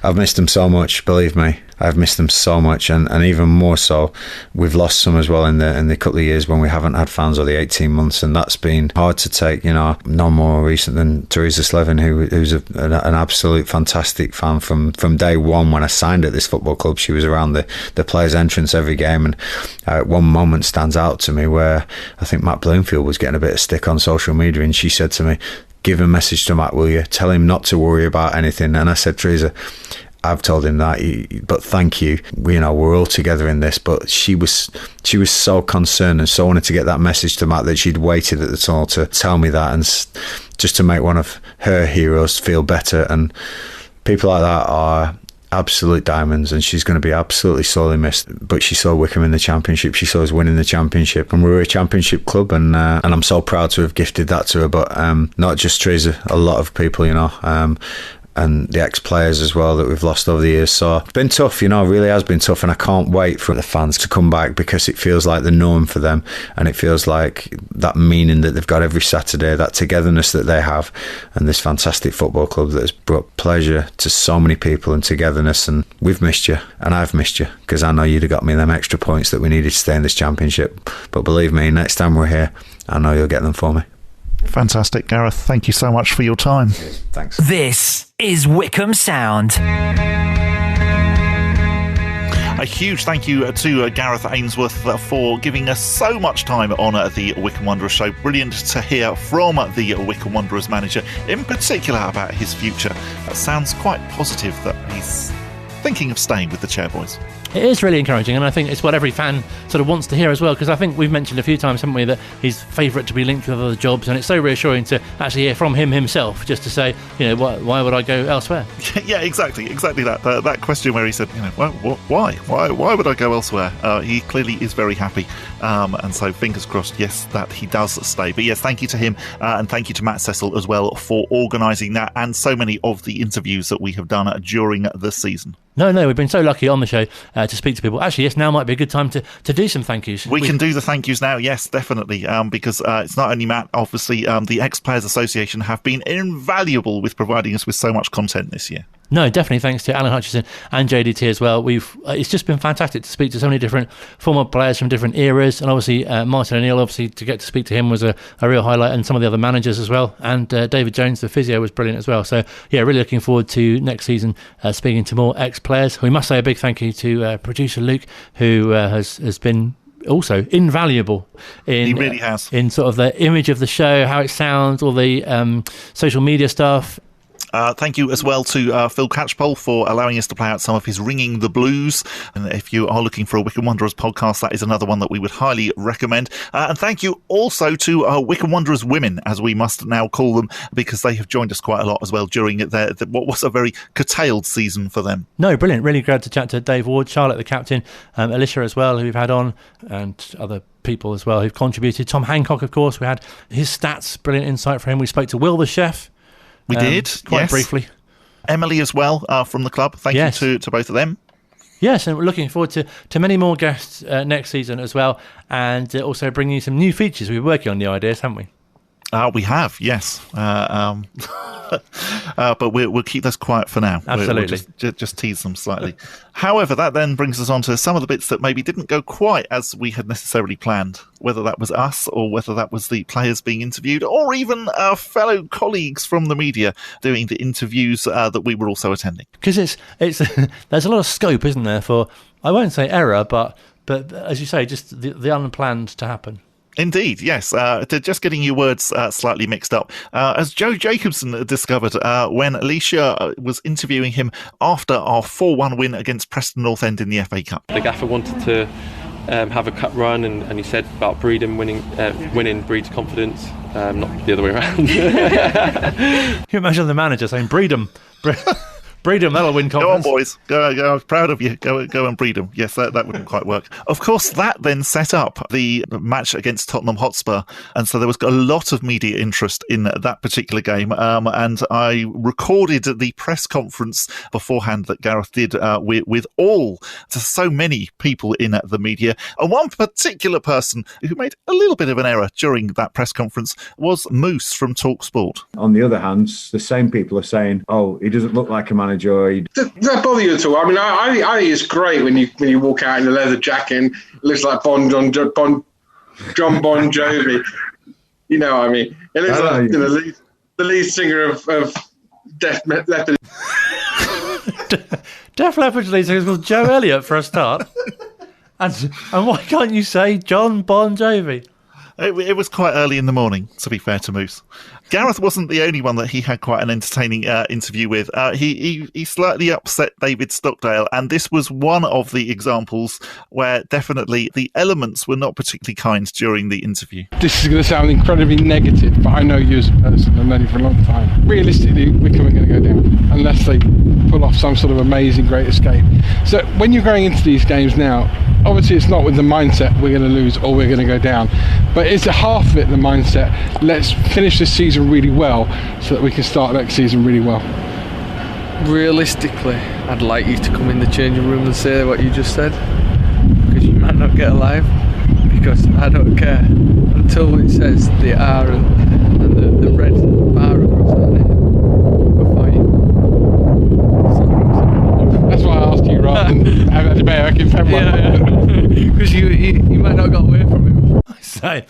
I've missed them so much, believe me. I've missed them so much, and even more so, we've lost some as well in the couple of years when we haven't had fans, or the 18 months, and that's been hard to take. No more recent than Teresa Slevin, who's an absolute fantastic fan from day one. When I signed at this football club, she was around the players' entrance every game, and one moment stands out to me where I think Matt Bloomfield was getting a bit of stick on social media, and she said to me, "Give a message to Matt, will you? Tell him not to worry about anything." And I said, "Teresa, I've told him that, but thank you. We're all together in this." But she was so concerned and so wanted to get that message to Matt that she'd waited at the tunnel to tell me that, and just to make one of her heroes feel better. And people like that are absolute diamonds, and she's going to be absolutely sorely missed. But she saw Wycombe in the Championship, she saw us winning the Championship, and we were a Championship club, and I'm so proud to have gifted that to her. But not just Teresa, a lot of people, and the ex-players as well that we've lost over the years. So it's been tough, it really has been tough, and I can't wait for the fans to come back, because it feels like the norm for them, and it feels like that meaning that they've got every Saturday, that togetherness that they have, and this fantastic football club that has brought pleasure to so many people and togetherness. And we've missed you, and I've missed you, because I know you'd have got me them extra points that we needed to stay in this Championship. But believe me, next time we're here, I know you'll get them for me. Fantastic, Gareth. Thank you so much for your time. Thanks. This is Wycombe Sound. A huge thank you to Gareth Ainsworth for giving us so much time on the Wycombe Wanderers show. Brilliant to hear from the Wycombe Wanderers manager, in particular about his future. That sounds quite positive that he's thinking of staying with the Chairboys. It is really encouraging, and I think it's what every fan sort of wants to hear as well, because I think we've mentioned a few times, haven't we, that he's favourite to be linked with other jobs, and it's so reassuring to actually hear from him himself, just to say, why would I go elsewhere? Yeah, exactly that question where he said, why would I go elsewhere? He clearly is very happy, and so fingers crossed, yes, that he does stay. But yes, thank you to him, and thank you to Matt Cecil as well for organising that, and so many of the interviews that we have done during the season. No, we've been so lucky on the show to speak to people. Actually, yes, now might be a good time to do some thank yous. We can do the thank yous now, yes, definitely, because it's not only Matt, obviously, the Ex-Players Association have been invaluable with providing us with so much content this year. No, definitely thanks to Alan Hutchison and JDT as well. It's just been fantastic to speak to so many different former players from different eras, and obviously Martin O'Neill, obviously to get to speak to him was a real highlight, and some of the other managers as well, and David Jones, the physio, was brilliant as well. So yeah, really looking forward to next season speaking to more ex-players. We must say a big thank you to producer Luke, who has been also invaluable he really has. In sort of the image of the show, how it sounds, all the social media stuff. Thank you as well to Phil Catchpole for allowing us to play out some of his Ringing the Blues. And if you are looking for a Wycombe Wanderers podcast, that is another one that we would highly recommend. And thank you also to Wycombe Wanderers women, as we must now call them, because they have joined us quite a lot as well during what was a very curtailed season for them. No, brilliant. Really glad to chat to Dave Ward, Charlotte the captain, Alicia as well, who we've had on, and other people as well who've contributed. Tom Hancock, of course, we had his stats, brilliant insight for him. We spoke to Will the chef. We did, quite briefly. Emily as well from the club. Thank you to both of them. Yes, and we're looking forward to many more guests next season as well, and also bringing you some new features. We've been working on the ideas, haven't we? We have, yes. But we'll keep this quiet for now. Absolutely. We'll just tease them slightly. However, that then brings us on to some of the bits that maybe didn't go quite as we had necessarily planned, whether that was us or whether that was the players being interviewed, or even our fellow colleagues from the media doing the interviews that we were also attending. Because it's there's a lot of scope, isn't there, for, I won't say error, but as you say, just the unplanned to happen. Indeed, yes. Just getting your words slightly mixed up. As Joe Jacobson discovered when Alicia was interviewing him after our 4-1 win against Preston North End in the FA Cup. The gaffer wanted to have a cup run, and he said about winning breeds confidence, not the other way around. Can you imagine the manager saying, breed them? Breed them, that'll win confidence. Go on, boys. Go. I'm proud of you. Go and breed them. Yes, that wouldn't quite work. Of course, that then set up the match against Tottenham Hotspur. And so there was a lot of media interest in that particular game. And I recorded the press conference beforehand that Gareth did with so many people in the media. And one particular person who made a little bit of an error during that press conference was Moose from TalkSport. On the other hand, the same people are saying, he doesn't look like a manager my joy. Does that bother you at all? I mean, I think it's great when you walk out in a leather jacket and it looks like John Bon Jovi. You know what I mean? It looks like the lead singer of Def Leppard. Def Leppard's lead singer is called Joe Elliott for a start. And why can't you say John Bon Jovi? It was quite early in the morning, to be fair to Moose. Gareth wasn't the only one that he had quite an entertaining interview with. He slightly upset David Stockdale, and this was one of the examples where definitely the elements were not particularly kind during the interview. This is going to sound incredibly negative, but I know you as a person. I've known you for a long time. Realistically, Wycombe are going to go down unless they pull off some sort of amazing great escape. So when you're going into these games now, obviously it's not with the mindset we're going to lose or we're going to go down, but it's a half of it, the mindset, let's finish this season really well so that we can start next season really well. Realistically, I'd like you to come in the changing room and say what you just said, because you might not get a live, because I don't care until it says the R and the red bar across that name. We're fighting. That's why I asked you rather than have a debate. I can because you might not got away from him. So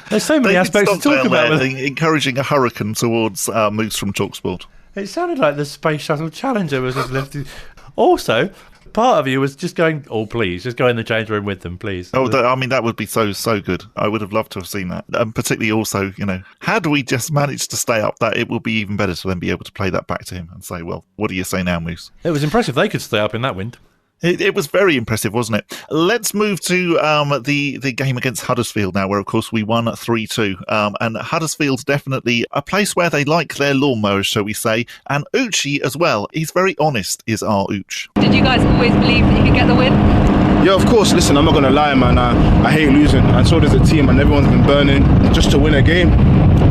there's so many aspects to talk about. Encouraging a hurricane towards Moose from TalkSport. It sounded like the Space Shuttle Challenger was just lifted. Also, part of you was just going, oh, please, just go in the change room with them, please. Oh, that would be so good. I would have loved to have seen that. And particularly also, had we just managed to stay up, that it would be even better to then be able to play that back to him and say, well, what do you say now, Moose? It was impressive they could stay up in that wind. It was very impressive, wasn't it? Let's move to the game against Huddersfield now, where, of course, we won 3-2. And Huddersfield's definitely a place where they like their lawnmowers, shall we say. And Uchi as well. He's very honest, is our Uch. Did you guys always believe that you could get the win? Yeah, of course. Listen, I'm not going to lie, man. I hate losing. And so does the team. And everyone's been burning just to win a game.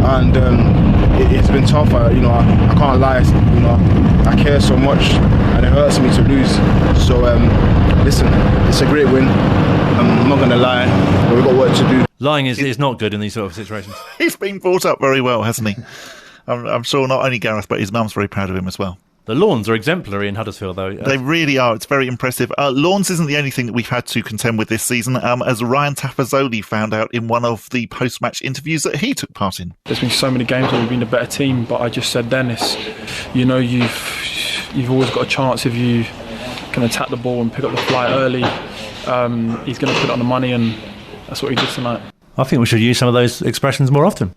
And it's been tough. I can't lie. I care so much. And it hurts me to lose. So, listen, it's a great win. I'm not going to lie, but we've got work to do. Lying is not good in these sort of situations. He's been brought up very well, hasn't he? I'm sure not only Gareth, but his mum's very proud of him as well. The lawns are exemplary in Huddersfield, though. They really are. It's very impressive. Lawns isn't the only thing that we've had to contend with this season, as Ryan Tafazzoli found out in one of the post-match interviews that he took part in. There's been so many games where we've been a better team, but I just said then, you've always got a chance if you can attack the ball and pick up the flight early. He's going to put it on the money, and that's what he did tonight. I think we should use some of those expressions more often.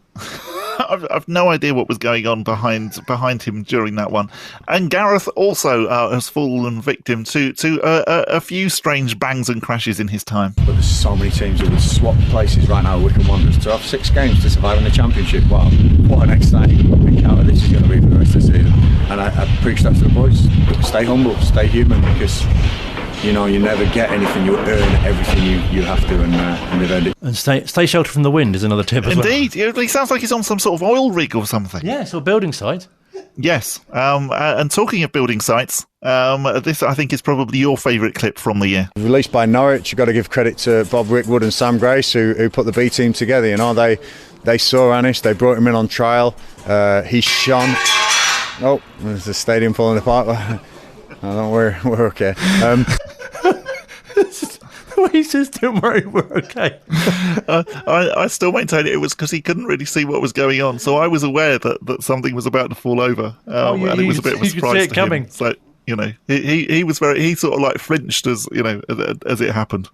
I've no idea what was going on behind him during that one. And Gareth also has fallen victim to a few strange bangs and crashes in his time. But there's so many teams that would swap places right now with Wycombe Wanderers. To have 6 games to survive in the Championship, wow, what an exciting encounter this is going to be for the rest of the season. And I preach that to the boys. Stay humble, stay human, because you never get anything. You earn everything you have to, and they've earned it. And stay sheltered from the wind is another tip as well. Indeed. He sounds like he's on some sort of oil rig or something. Yes, or building site. Yes. And talking of building sites, this, I think, is probably your favourite clip from the year. Released by Norwich, you've got to give credit to Bob Rickwood and Sam Grace, who put the B team together. They saw Anish, they brought him in on trial. He shone. Oh, there's the stadium falling apart. Don't worry, we're okay. He says, don't worry, we're okay. I still maintain it was because he couldn't really see what was going on. So I was aware that something was about to fall over. And it was a bit of a surprise to him. So, he was he sort of like flinched as it happened.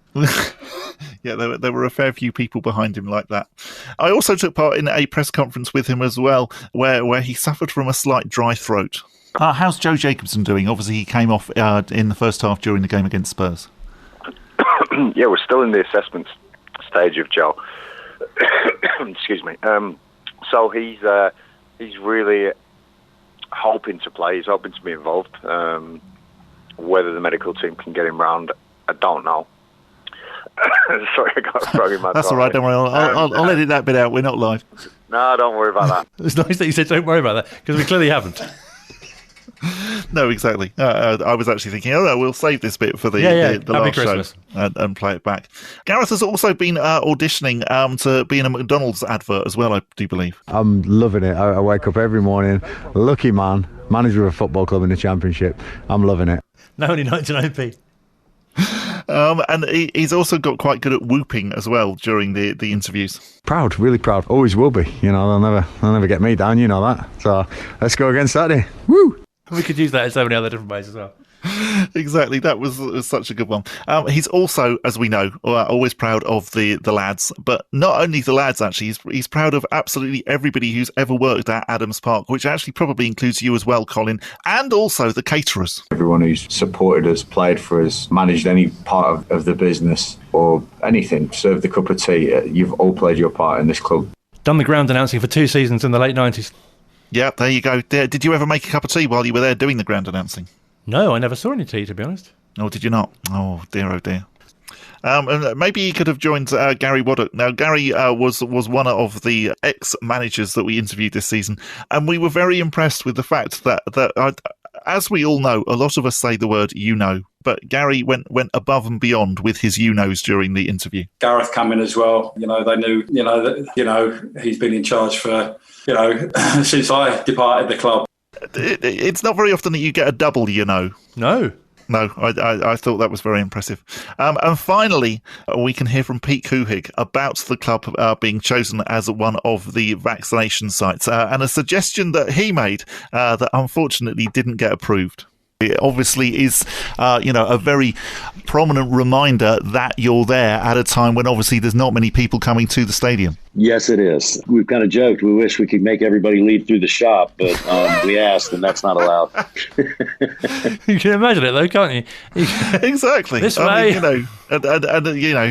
Yeah, there were a fair few people behind him like that. I also took part in a press conference with him as well, where he suffered from a slight dry throat. How's Joe Jacobson doing? Obviously, he came off in the first half during the game against Spurs. Yeah, we're still in the assessment stage of Joe. Excuse me. So he's really hoping to play. He's hoping to be involved. Whether the medical team can get him round, I don't know. Sorry, I got a frog in my That's all right, don't worry. I'll edit that bit out. We're not live. No, don't worry about that. It's nice that you said don't worry about that, because we clearly haven't. No, exactly. I was actually thinking, oh no, we'll save this bit for the last Christmas. show and play it back. Gareth has also been auditioning to be in a McDonald's advert as well, I do believe. I'm loving it. I wake up every morning, lucky man, manager of a football club in the Championship. I'm loving it. No, only 99p. And he's also got quite good at whooping as well during the interviews. Proud, really proud. Always will be. You know, they'll never get me down. You know that. So let's go again Saturday. Woo! We could use that in so many other different ways as well. Exactly, that was such a good one. He's also, as we know, always proud of the lads, but not only the lads, actually, he's proud of absolutely everybody who's ever worked at Adams Park, which actually probably includes you as well, Colin, and also the caterers. Everyone who's supported us, played for us, managed any part of the business or anything, served a cup of tea, you've all played your part in this club. Done the ground announcing for 2 seasons in the late 90s. Yeah, there you go. Did you ever make a cup of tea while you were there doing the ground announcing? No, I never saw any tea, to be honest. Oh, did you not? Oh, dear, oh, dear. And maybe he could have joined Gary Waddock. Now, Gary was one of the ex-managers that we interviewed this season, and we were very impressed with the fact that as we all know, a lot of us say the word "you know," but Gary went above and beyond with his "you knows" during the interview. Gareth came in as well. You know, they knew. He's been in charge for since I departed the club. It's not very often that you get a double, you know. No, I thought that was very impressive. And finally, we can hear from Pete Couhig about the club being chosen as one of the vaccination sites and a suggestion that he made that unfortunately didn't get approved. It obviously is, a very prominent reminder that you're there at a time when obviously there's not many people coming to the stadium. Yes, it is. We've kind of joked. We wish we could make everybody leave through the shop, but we asked, and that's not allowed. You can imagine it, though, can't you? Exactly. This way.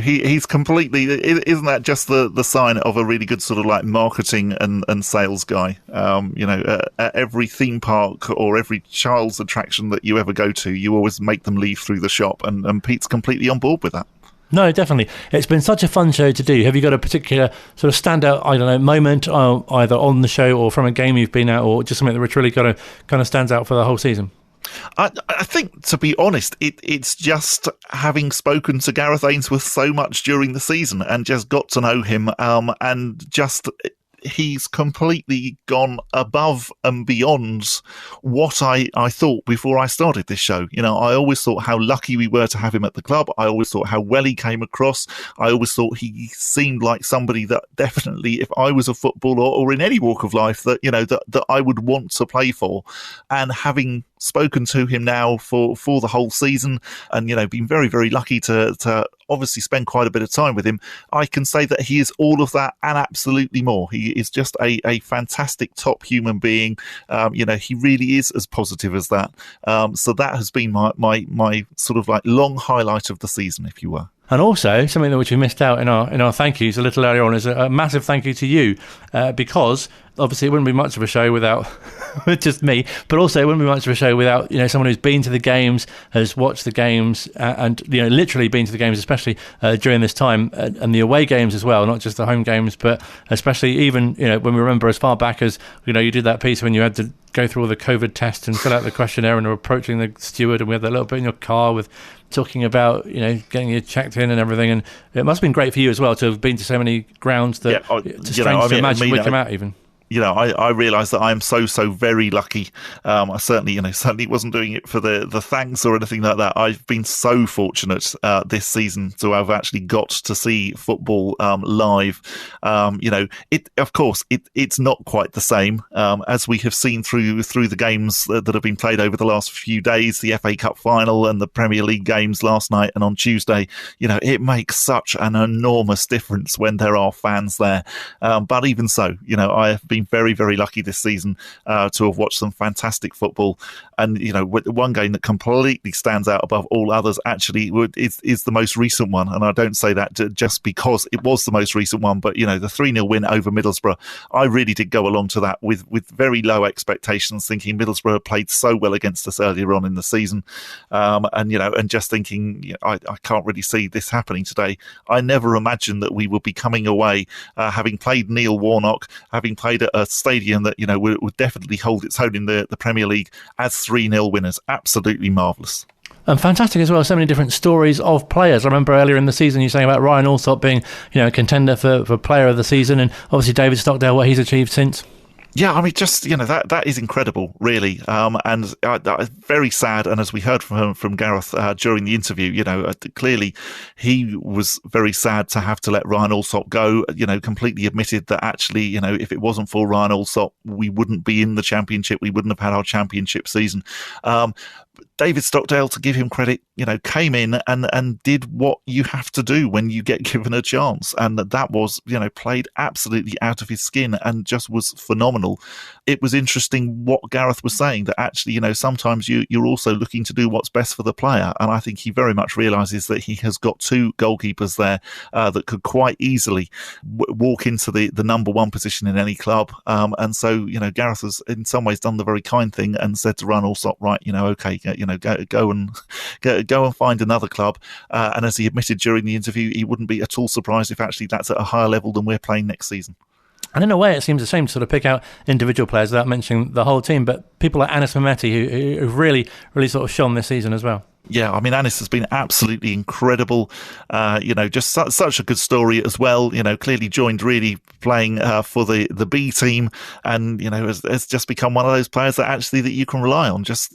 He's completely. Isn't that just the sign of a really good sort of like marketing and sales guy? At every theme park or every child's attraction that you ever go to, you always make them leave through the shop, and Pete's completely on board with that. No, definitely. It's been such a fun show to do. Have you got a particular sort of standout, moment, either on the show or from a game you've been at, or just something that really kind of stands out for the whole season? I think, to be honest, it's just having spoken to Gareth Ainsworth so much during the season and just got to know him, and just he's completely gone above and beyond what I thought before I started this show. I always thought how lucky we were to have him at the club. I always thought how well he came across. I always thought he seemed like somebody that definitely, if I was a footballer or in any walk of life, that I would want to play for. And having spoken to him now for the whole season and, been very, very lucky to obviously spend quite a bit of time with him, I can say that he is all of that and absolutely more. He is just a fantastic top human being. He really is as positive as that. So that has been my sort of like long highlight of the season, if you were. And also, something that which we missed out in our thank yous a little earlier on is a massive thank you to you, because obviously it wouldn't be much of a show without just me, but also it wouldn't be much of a show without someone who's been to the games, has watched the games, and literally been to the games, especially during this time, and the away games as well, not just the home games, but especially even when we remember as far back as you did that piece when you had to go through all the COVID tests and fill out the questionnaire and were approaching the steward, and we had that little bit in your car with talking about getting you checked in and everything, and it must have been great for you as well to have been to so many grounds that it's strange to imagine Wycombe out even. I realise that I am so very lucky. I certainly wasn't doing it for the thanks or anything like that. I've been so fortunate this season to have actually got to see football live. It's not quite the same as we have seen through the games that have been played over the last few days, the FA Cup final and the Premier League games last night and on Tuesday. It makes such an enormous difference when there are fans there. But even so, I have been very, very lucky this season to have watched some fantastic football. And, one game that completely stands out above all others actually is the most recent one. And I don't say that just because it was the most recent one, but, the 3-0 win over Middlesbrough. I really did go along to that with very low expectations, thinking Middlesbrough played so well against us earlier on in the season. And just thinking, I can't really see this happening today. I never imagined that we would be coming away, having played Neil Warnock, having played a stadium that, would definitely hold its own in the Premier League as 3-0 winners. Absolutely marvellous. And fantastic as well, so many different stories of players. I remember earlier in the season you saying about Ryan Alsop being, a contender for player of the season, and obviously David Stockdale, what he's achieved since. Yeah, I mean, just, that is incredible, really. And very sad. And as we heard from Gareth during the interview, clearly he was very sad to have to let Ryan Alsop go, completely admitted that actually, if it wasn't for Ryan Alsop, we wouldn't be in the Championship. We wouldn't have had our Championship season. David Stockdale, to give him credit, came in and did what you have to do when you get given a chance. And that was, played absolutely out of his skin and just was phenomenal. It was interesting what Gareth was saying, that actually, sometimes you're also looking to do what's best for the player. And I think he very much realises that he has got two goalkeepers there that could quite easily walk into the number one position in any club. And so, Gareth has in some ways done the very kind thing and said to Ryan Alsop, right, okay, go and find another club. And as he admitted during the interview, he wouldn't be at all surprised if actually that's at a higher level than we're playing next season. And in a way, it seems a shame to sort of pick out individual players without mentioning the whole team, but people like Anis Mehmeti who've really sort of shone this season as well. Yeah, I mean, Anis has been absolutely incredible. Just such a good story as well. Clearly joined really playing for the B team, and has just become one of those players that you can rely on. Just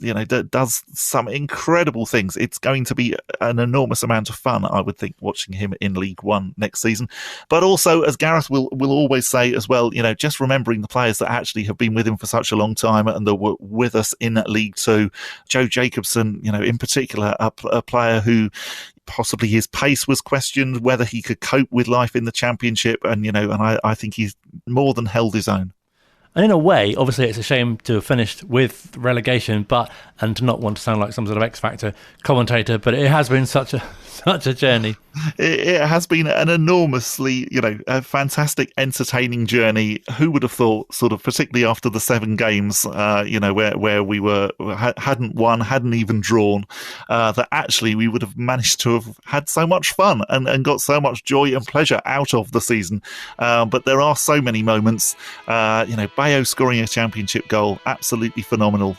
does some incredible things. It's going to be an enormous amount of fun, I would think, watching him in League One next season. But also, as Gareth will always say as well, just remembering the players that actually have been with him for such a long time and that were with us in League Two. Joe Jacobson, in particular, a player who possibly his pace was questioned, whether he could cope with life in the Championship, and I think he's more than held his own. And in a way, obviously, it's a shame to have finished with relegation, and to not want to sound like some sort of X Factor commentator, but it has been such a journey. It has been an enormously, a fantastic, entertaining journey. Who would have thought, sort of, particularly after the 7 games, where we hadn't won, hadn't even drawn, that actually we would have managed to have had so much fun and got so much joy and pleasure out of the season. But there are so many moments, Bayo scoring a Championship goal, absolutely phenomenal.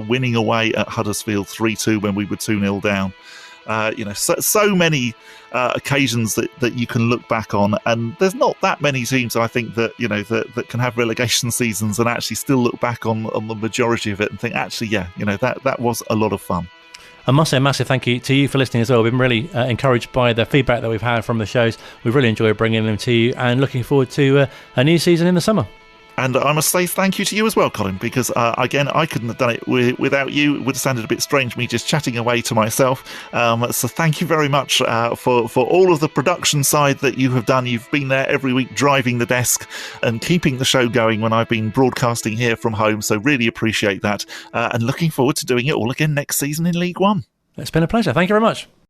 Winning away at Huddersfield 3-2 when we were 2-0 down. So many occasions that you can look back on, and there's not that many teams, I think, that that can have relegation seasons and actually still look back on the majority of it and think, actually, that was a lot of fun. I must say a massive thank you to you for listening as well. We've been really encouraged by the feedback that we've had from the shows. We've really enjoyed bringing them to you, and looking forward to a new season in the summer. And I must say thank you to you as well, Colin, because, again, I couldn't have done it without you. It would have sounded a bit strange, me just chatting away to myself. So thank you very much for all of the production side that you have done. You've been there every week driving the desk and keeping the show going when I've been broadcasting here from home. So really appreciate that. And looking forward to doing it all again next season in League One. It's been a pleasure. Thank you very much.